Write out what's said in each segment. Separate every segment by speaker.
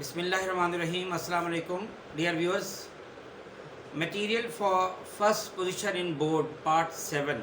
Speaker 1: Bismillahirrahmanirrahim. Assalamu alaikum, dear viewers. Material for first position in board part 7.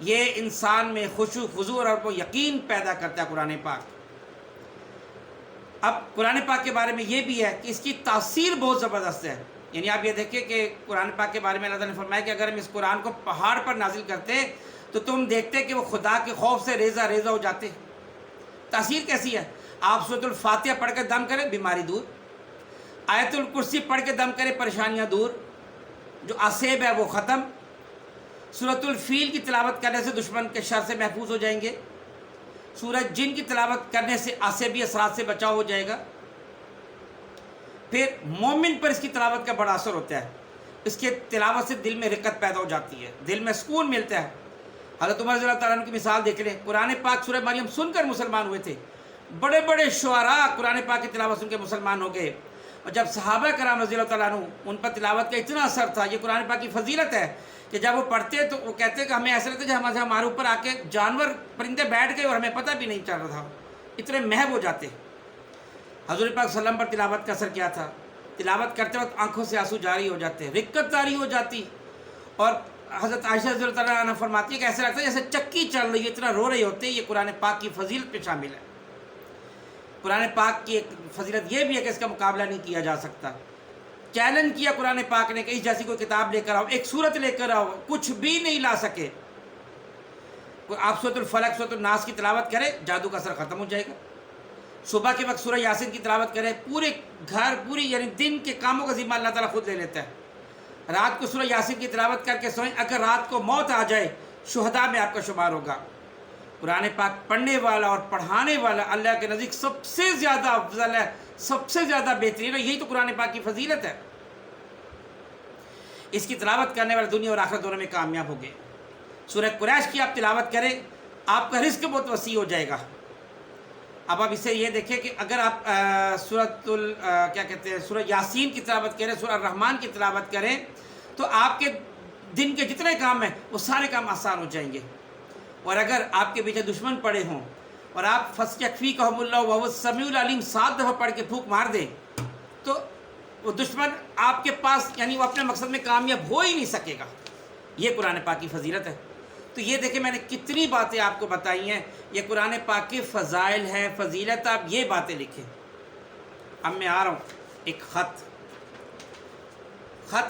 Speaker 1: یہ انسان میں خشوع خضوع اور وہ یقین پیدا کرتا ہے قرآن پاک۔ اب قرآن پاک کے بارے میں یہ بھی ہے کہ اس کی تاثیر بہت زبردست ہے، یعنی آپ یہ دیکھیں کہ قرآن پاک کے بارے میں اللہ تعالیٰ نے فرمایا کہ اگر ہم اس قرآن کو پہاڑ پر نازل کرتے تو تم دیکھتے کہ وہ خدا کے خوف سے ریزہ ریزہ ہو جاتے۔ تاثیر کیسی ہے؟ آپ سورۃ الفاتحہ پڑھ کے دم کریں بیماری دور، آیت الکرسی پڑھ کے دم کریں پریشانیاں دور، جو آسیب ہے وہ ختم، سورۃ الفیل کی تلاوت کرنے سے دشمن کے شر سے محفوظ ہو جائیں گے، سورۃ جن کی تلاوت کرنے سے آسیبی اثرات سے بچاؤ ہو جائے گا۔ پھر مومن پر اس کی تلاوت کا بڑا اثر ہوتا ہے، اس کے تلاوت سے دل میں رقت پیدا ہو جاتی ہے، دل میں سکون ملتا ہے۔ حضرت عمر رضی اللہ تعالیٰ عنہ کی مثال دیکھ لیں، قرآن پاک سورہ مریم سن کر مسلمان ہوئے تھے، بڑے بڑے شعراء قرآن پاک کی تلاوت سن کے مسلمان ہو گئے، اور جب صحابہ کرام رضی اللہ تعالیٰ عنہ ان پر تلاوت کا اتنا اثر تھا، یہ قرآن پاک کی فضیلت ہے کہ جب وہ پڑھتے تو وہ کہتے کہ ہمیں ایسا لگتا ہے ہمارے اوپر آ کے جانور پرندے بیٹھ گئے اور ہمیں پتہ بھی نہیں چل رہا تھا، اتنے محب ہو جاتے۔ حضور پاک صلی اللہ علیہ وسلم پر تلاوت کا اثر کیا تھا؟ تلاوت کرتے وقت آنکھوں سے آنسو جاری ہو جاتے، رقت جاری ہو جاتی، اور حضرت عائشہ رضی اللہ عنہا فرماتی ہے کہ ایسا لگتا ہے جیسے چکی چل رہی ہے، اتنا رو رہے ہوتے ہیں۔ یہ قرآن پاک کی فضیلت پہ شامل ہے۔ قرآن پاک کی ایک فضیلت یہ بھی ہے کہ اس کا مقابلہ نہیں کیا جا سکتا۔ چیلنج کیا قرآن پاک نے کہ اس جیسی کوئی کتاب لے کر آؤ، ایک سورت لے کر آؤ، کچھ بھی نہیں لا سکے۔ آپ سورۃ الفلق سورۃ الناس کی تلاوت کریں، جادو کا اثر ختم ہو جائے گا۔ صبح کے وقت سورہ یاسین کی تلاوت کریں، پورے گھر پوری یعنی دن کے کاموں کا ذمہ اللہ تعالیٰ خود لے لیتا ہے۔ رات کو سورہ یاسین کی تلاوت کر کے سوئیں، اگر رات کو موت آ جائے شہداء میں آپ کا شمار ہوگا۔ قرآن پاک پڑھنے والا اور پڑھانے والا اللہ کے نزدیک سب سے زیادہ افضل ہے، سب سے زیادہ بہترین ہے۔ یہی تو قرآن پاک کی فضیلت ہے۔ اس کی تلاوت کرنے والے دنیا اور آخرت دونوں میں کامیاب ہو گئے۔ سورہ قریش کی آپ تلاوت کریں، آپ کا رزق بہت وسیع ہو جائے گا۔ اب آپ اسے یہ دیکھیں کہ اگر آپ سورہ یاسین کی تلاوت کریں، سورہ الرحمن کی تلاوت کریں، تو آپ کے دن کے جتنے کام ہیں وہ سارے کام آسان ہو جائیں گے۔ اور اگر آپ کے پیچھے دشمن پڑے ہوں اور آپ فَاسْتَكْفِيكَهُمُ اللَّهُ وَهُوَ السَّمِيعُ الْعَلِيمُ 7 دفعہ پڑھ کے پھونک مار دیں تو وہ دشمن آپ کے پاس یعنی وہ اپنے مقصد میں کامیاب ہو ہی نہیں سکے گا۔ یہ قرآن پاک کی فضیلت ہے۔ تو یہ دیکھیں میں نے کتنی باتیں آپ کو بتائی ہیں، یہ قرآن پاک کے فضائل ہیں، فضیلت، آپ یہ باتیں لکھیں۔ اب میں آ رہا ہوں ایک خط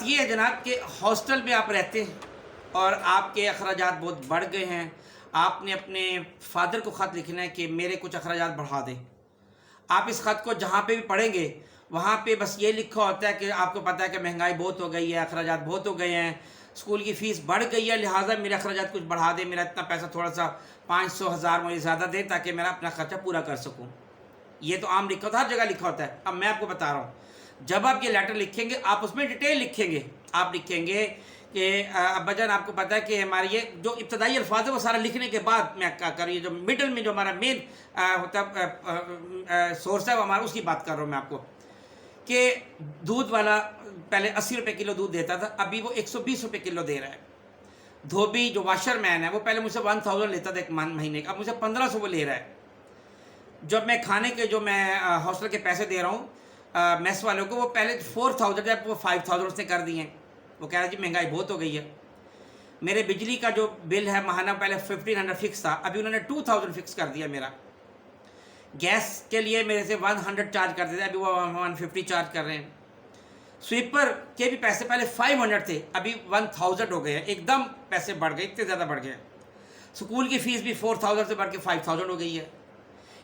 Speaker 1: یہ ہے جناب کہ ہاسٹل میں آپ رہتے ہیں اور آپ کے اخراجات بہت بڑھ گئے ہیں، آپ نے اپنے فادر کو خط لکھنا ہے کہ میرے کچھ اخراجات بڑھا دیں۔ آپ اس خط کو جہاں پہ بھی پڑھیں گے وہاں پہ بس یہ لکھا ہوتا ہے کہ آپ کو پتہ ہے کہ مہنگائی بہت ہو گئی ہے، اخراجات بہت ہو گئے ہیں، اسکول کی فیس بڑھ گئی ہے، لہٰذا میرے اخراجات کچھ بڑھا دیں، میرا اتنا پیسہ تھوڑا سا 500 1000 مجھے زیادہ دیں تاکہ میرا اپنا خرچہ پورا کر سکوں۔ یہ تو عام لکھا ہوتا ہے، ہر جگہ لکھا ہوتا ہے۔ اب میں آپ کو بتا رہا ہوں، جب آپ یہ لیٹر لکھیں گے آپ اس میں ڈیٹیل لکھیں گے۔ آپ لکھیں گے کہ ابا جان آپ کو پتہ ہے کہ ہمارے یہ جو ابتدائی الفاظ ہے وہ سارا لکھنے کے بعد میں کیا کر رہی ہے، جو مڈل میں جو ہمارا مین ہوتا سورس ہے وہ ہمارا، اس کی بات کر رہا ہوں میں آپ کو، کہ دودھ والا پہلے 80 روپے کلو دودھ دیتا تھا، ابھی وہ 120 روپے کلو دے رہا ہے۔ دھوبی جو واشر مین ہے وہ پہلے مجھ سے 1000 لیتا تھا ایک مہینے کا، اب مجھے 1500 وہ لے رہا ہے۔ جب میں کھانے کے جو میں ہاسٹل کے پیسے دے رہا ہوں میس والوں کو، وہ پہلے 4000 تھے، اب وہ 5000 اس نے کر دیے ہیں۔ وہ کہہ رہا جی مہنگائی بہت ہو گئی ہے۔ میرے بجلی کا جو بل ہے ماہانہ پہلے 1500 فکس تھا، ابھی انہوں نے 2000 فکس کر دیا میرا۔ گیس کے لیے میرے سے 100 چارج کرتے تھے، ابھی وہ 150 چارج کر رہے ہیں۔ سویپر کے بھی پیسے پہلے 500 تھے، ابھی 1000 ہو گئے ہیں، ایک دم پیسے بڑھ گئے، اتنے زیادہ بڑھ گئے ہیں۔ اسکول کی فیس بھی 4000 سے بڑھ کے 5000 ہو گئی ہے۔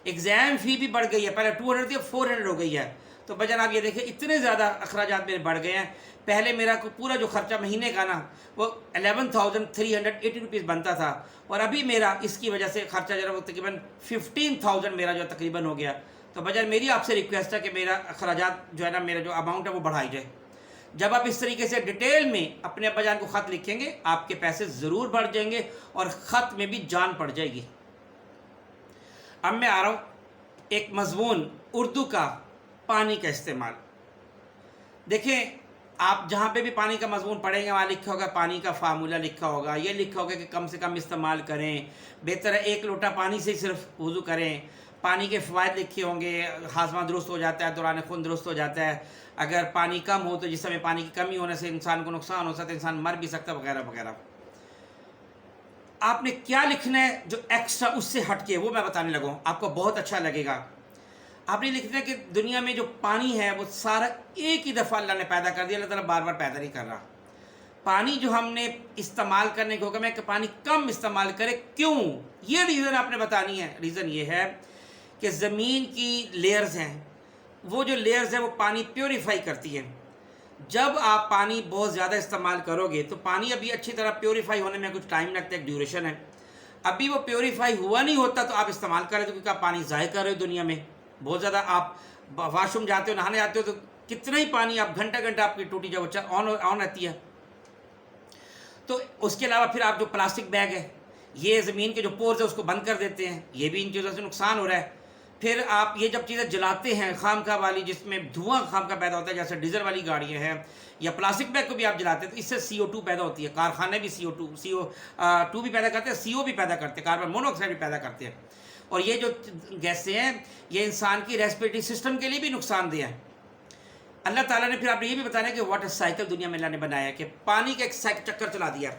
Speaker 1: ایگزام فی بھی بڑھ گئی ہے، پہلے 200 تھی اب 400 ہو گئی ہے۔ تو بجن آپ یہ دیکھیں اتنے زیادہ اخراجات میرے بڑھ گئے ہیں۔ پہلے میرا پورا جو خرچہ مہینے کا نا وہ 11380 روپیز بنتا تھا، اور ابھی میرا اس کی وجہ سے خرچہ جو ہے وہ تقریباً 15000 میرا جو تقریباً ہو گیا۔ تو بجن میری آپ سے ریکویسٹ ہے کہ میرا اخراجات جو ہے نا، میرا جو اماؤنٹ ہے وہ بڑھائی جائے۔ جب آپ اس طریقے سے ڈیٹیل میں اپنے ابا جان کو خط لکھیں گے آپ کے پیسے ضرور بڑھ جائیں گے اور خط میں بھی جان پڑ جائے گی۔ اب میں آ رہا ہوں ایک مضمون اردو کا، پانی کا استعمال۔ دیکھیں آپ جہاں پہ بھی پانی کا مضمون پڑھیں گے وہاں لکھا ہوگا پانی کا فارمولہ لکھا ہوگا، یہ لکھا ہوگا کہ کم سے کم استعمال کریں، بہتر ہے 1 لوٹا پانی سے صرف وضو کریں۔ پانی کے فوائد لکھے ہوں گے، ہاضمہ درست ہو جاتا ہے، دوران خون درست ہو جاتا ہے، اگر پانی کم ہو تو جس میں پانی کی کمی ہونے سے انسان کو نقصان ہو سکتا ہے، انسان مر بھی سکتا ہے، وغیرہ وغیرہ۔ آپ نے کیا لکھنا ہے جو ایکسٹرا اس سے ہٹ کے، وہ میں بتانے لگا ہوں، آپ کو بہت اچھا لگے گا۔ آپ نے لکھنا ہے کہ دنیا میں جو پانی ہے وہ سارا ایک ہی دفعہ اللہ نے پیدا کر دیا، اللہ تعالیٰ بار بار پیدا نہیں کر رہا۔ پانی جو ہم نے استعمال کرنے کو حکم ہے کہ پانی کم استعمال کرے، کیوں؟ یہ ریزن آپ نے بتانی ہے۔ ریزن یہ ہے کہ زمین کی لیئرز ہیں، وہ جو لیئرز ہیں وہ پانی پیوریفائی کرتی ہیں۔ جب آپ پانی بہت زیادہ استعمال کرو گے تو پانی ابھی اچھی طرح پیوریفائی ہونے میں کچھ ٹائم لگتا ہے، ایک ڈیوریشن ہے، ابھی وہ پیوریفائی ہوا نہیں ہوتا تو آپ استعمال کریں تو کیونکہ آپ پانی ضائع کر رہے ہو دنیا میں بہت زیادہ۔ آپ واش روم جاتے ہو، نہانے جاتے ہو تو کتنا ہی پانی آپ گھنٹہ گھنٹہ آپ کی ٹوٹی جب آن رہتی ہے۔ تو اس کے علاوہ پھر آپ جو پلاسٹک بیگ ہے، یہ زمین کے جو پورز ہیں اس کو بند کر دیتے ہیں، یہ بھی ان چیزوں سے نقصان ہو رہا ہے۔ پھر آپ یہ جب چیزیں جلاتے ہیں خام خواہ والی، جس میں دھواں خام خواہ پیدا ہوتا ہے، جیسے ڈیزل والی گاڑیاں ہیں، یا پلاسٹک بیگ کو بھی آپ جلاتے ہیں تو اس سے CO2 پیدا ہوتی ہے۔ کارخانے بھی CO2 بھی پیدا کرتے ہیں، CO بھی پیدا کرتے ہیں، کاربن مونو آکسائڈ بھی پیدا کرتے ہیں۔ اور یہ جو گیسیں ہیں یہ انسان کی ریسپریٹری سسٹم کے لیے بھی نقصان دہ ہیں۔ اللہ تعالیٰ نے پھر آپ نے یہ بھی بتایا کہ واٹر سائیکل دنیا میں اللہ نے بنایا ہے کہ پانی کا ایک چکر چلا دیا ہے۔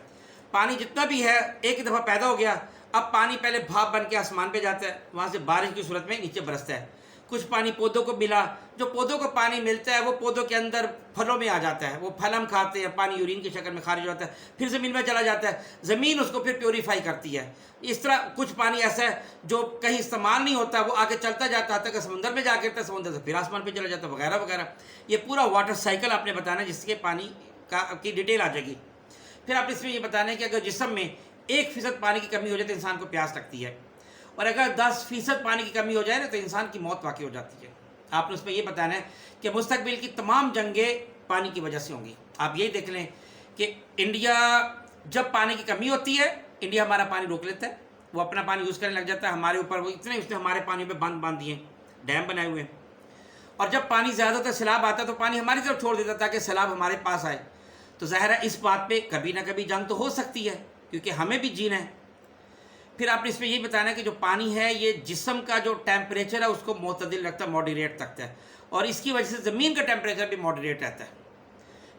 Speaker 1: پانی جتنا بھی ہے ایک ہی دفعہ پیدا ہو گیا، اب پانی پہلے بھاپ بن کے آسمان پہ جاتا ہے، وہاں سے بارش کی صورت میں نیچے برستا ہے۔ کچھ پانی پودوں کو ملا، جو پودوں کو پانی ملتا ہے وہ پودوں کے اندر پھلوں میں آ جاتا ہے، وہ پھل ہم کھاتے ہیں، پانی یورین کی شکل میں خارج ہوتا ہے، پھر زمین میں چلا جاتا ہے، زمین اس کو پھر پیوریفائی کرتی ہے۔ اس طرح کچھ پانی ایسا ہے جو کہیں استعمال نہیں ہوتا، وہ آگے چلتا جاتا ہے کہ سمندر میں جا کے گرتا ہے، سمندر سے پھر آسمان پہ چلا جاتا ہے، وغیرہ وغیرہ۔ یہ پورا واٹر سائیکل آپ نے بتانا ہے جس کے پانی کی ڈیٹیل آ جائے گی۔ پھر آپ اس میں یہ بتانا ہے کہ اگر جسم میں 1% پانی کی کمی ہو جائے تو انسان کو پیاس لگتی ہے، اور اگر 10% پانی کی کمی ہو جائے نا تو انسان کی موت واقع ہو جاتی ہے۔ آپ نے اس میں یہ بتانا ہے کہ مستقبل کی تمام جنگیں پانی کی وجہ سے ہوں گی۔ آپ یہی دیکھ لیں کہ انڈیا جب پانی کی کمی ہوتی ہے، انڈیا ہمارا پانی روک لیتا ہے، وہ اپنا پانی یوز کرنے لگ جاتا ہے ہمارے اوپر، وہ اتنے اس نے ہمارے پانی پہ باندھ دیے، ڈیم بنائے ہوئے ہیں۔ اور جب پانی زیادہ ہوتا ہے، سیلاب آتا ہے تو پانی ہماری طرف چھوڑ دیتا ہے تاکہ سیلاب ہمارے پاس آئے۔ تو ظاہر ہے اس بات پہ کبھی نہ کبھی جنگ تو ہو سکتی ہے کیونکہ ہمیں بھی جینا ہے۔ پھر آپ نے اس میں یہ بتانا ہے کہ جو پانی ہے یہ جسم کا جو ٹیمپریچر ہے اس کو معتدل رکھتا ہے، ماڈریٹ رکھتا ہے، اور اس کی وجہ سے زمین کا ٹیمپریچر بھی ماڈریٹ رہتا ہے۔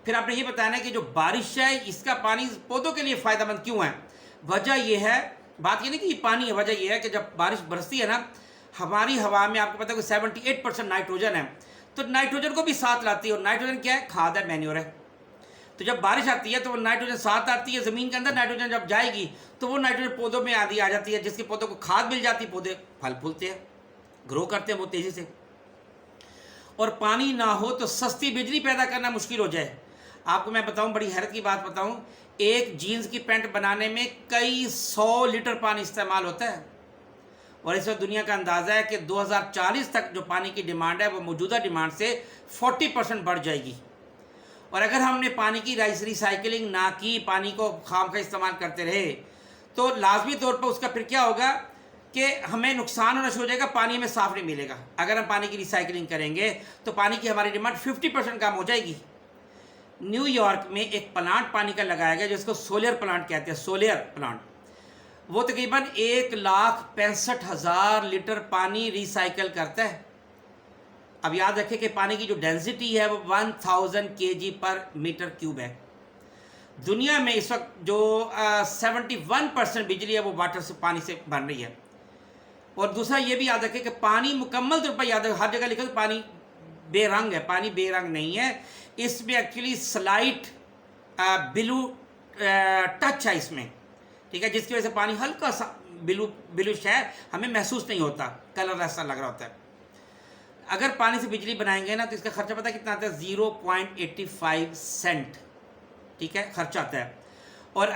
Speaker 1: پھر آپ نے یہ بتانا ہے کہ جو بارش ہے اس کا پانی پودوں کے لیے فائدہ مند کیوں ہے۔ وجہ یہ ہے، بات یہ نہیں کہ یہ پانی ہے، وجہ یہ ہے کہ جب بارش برستی ہے نا، ہماری ہوا میں آپ کو پتہ ہے کہ 78% نائٹروجن ہے، تو نائٹروجن کو بھی ساتھ لاتی ہے، اور نائٹروجن کیا ہے؟ کھاد ہے، مینیور ہے۔ تو جب بارش آتی ہے تو وہ نائٹروجن ساتھ آتی ہے، زمین کے اندر نائٹروجن جب جائے گی تو وہ نائٹروجن پودوں میں آ جاتی ہے، جس کے پودوں کو کھاد مل جاتی ہے، پودے پھل پھولتے ہیں، گرو کرتے ہیں بہت تیزی سے۔ اور پانی نہ ہو تو سستی بجلی پیدا کرنا مشکل ہو جائے۔ آپ کو میں بتاؤں، بڑی حیرت کی بات بتاؤں، ایک جینز کی پینٹ بنانے میں کئی 100 لیٹر پانی استعمال ہوتا ہے، اور اس وقت دنیا کا اندازہ ہے کہ 2040 تک جو پانی کی ڈیمانڈ ہے وہ موجودہ ڈیمانڈ سے 40% بڑھ جائے گی۔ اور اگر ہم نے پانی کی ریسائیکلنگ نہ کی، پانی کو خام خواہ استعمال کرتے رہے، تو لازمی طور پر اس کا پھر کیا ہوگا کہ ہمیں نقصان ہونا شروع ہو جائے گا، پانی ہمیں صاف نہیں ملے گا۔ اگر ہم پانی کی ریسائیکلنگ کریں گے تو پانی کی ہماری ڈیمانڈ 50% کم ہو جائے گی۔ نیو یارک میں ایک پلانٹ پانی کا لگایا گیا جس کو سولر پلانٹ کہتے ہیں، سولر پلانٹ، وہ تقریباً 1,65,000 لیٹر پانی ریسائیکل کرتا ہے۔ اب یاد رکھیں کہ پانی کی جو ڈینسٹی ہے وہ 1000 kg پر میٹر کیوب ہے۔ دنیا میں اس وقت جو 71% بجلی ہے وہ واٹر سے، پانی سے بن رہی ہے۔ اور دوسرا یہ بھی یاد رکھیں کہ پانی مکمل طور پر، یاد رکھیں ہر جگہ لکھا ہے پانی بے رنگ ہے، پانی بے رنگ نہیں ہے، اس میں ایکچولی سلائٹ بلو ٹچ ہے اس میں، ٹھیک ہے، جس کی وجہ سے پانی ہلکا سا بلوش ہے، ہمیں محسوس نہیں ہوتا، کلر ایسا لگ رہا ہوتا ہے۔ اگر پانی سے بجلی بنائیں گے نا تو اس کا خرچہ پتہ کتنا آتا ہے؟ 0.85 سینٹ، ٹھیک ہے، خرچہ آتا ہے، اور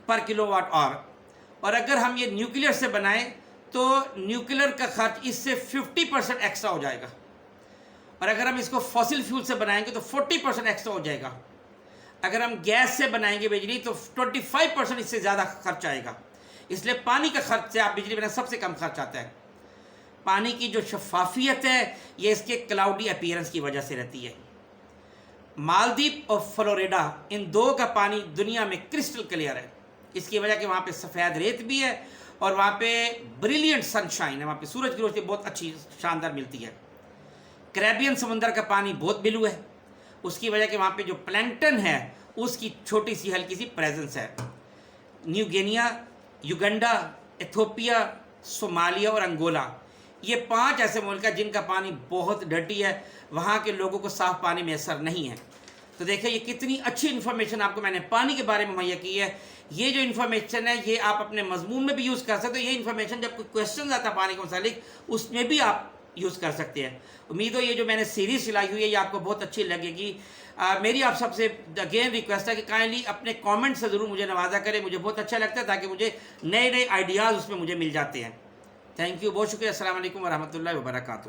Speaker 1: پر کلو واٹ آور۔ اور اگر ہم یہ نیوکلیر سے بنائیں تو نیوکلیر کا خرچ اس سے 50% ایکسٹرا ہو جائے گا، اور اگر ہم اس کو فوسل فیول سے بنائیں گے تو 40% ایکسٹرا ہو جائے گا۔ اگر ہم گیس سے بنائیں گے بجلی تو 25% اس سے زیادہ خرچ آئے گا۔ اس لیے پانی کا خرچ سے آپ بجلی بنائیں سب سے کم خرچ آتا ہے۔ پانی کی جو شفافیت ہے یہ اس کے کلاؤڈی اپیئرنس کی وجہ سے رہتی ہے۔ مالدیپ اور فلوریڈا، ان دو کا پانی دنیا میں کرسٹل کلیئر ہے، اس کی وجہ کہ وہاں پہ سفید ریت بھی ہے اور وہاں پہ بریلینٹ سن شائن ہے، وہاں پہ سورج کی روشنی بہت اچھی شاندار ملتی ہے۔ کریبین سمندر کا پانی بہت بلو ہے، اس کی وجہ کہ وہاں پہ جو پلینکٹن ہے اس کی چھوٹی سی ہلکی سی پریزنس ہے۔ نیو گینیا یوگنڈا، ایتھوپیا، صومالیہ اور انگولا، یہ 5 ایسے ملک ہیں جن کا پانی بہت ڈرٹی ہے، وہاں کے لوگوں کو صاف پانی میسر نہیں ہے۔ تو دیکھیں یہ کتنی اچھی انفارمیشن آپ کو میں نے پانی کے بارے میں مہیا کی ہے۔ یہ جو انفارمیشن ہے یہ آپ اپنے مضمون میں بھی یوز کر سکتے ہو، یہ انفارمیشن جب کوئی کویشچن آتا ہے پانی کے متعلق اس میں بھی آپ یوز کر سکتے ہیں۔ امید ہو یہ جو میں نے سیریز چلائی ہوئی ہے یہ آپ کو بہت اچھی لگے گی۔ میری آپ سب سے اگین ریکویسٹ ہے کہ کائنڈلی اپنے کامنٹ سے ضرور مجھے نوازا کریں، مجھے بہت اچھا لگتا ہے تاکہ مجھے نئے نئے آئیڈیاز اس میں مجھے مل جاتے ہیں۔ تھینک یو، بہت شکریہ۔ السلام علیکم ورحمۃ اللہ وبرکاتہ۔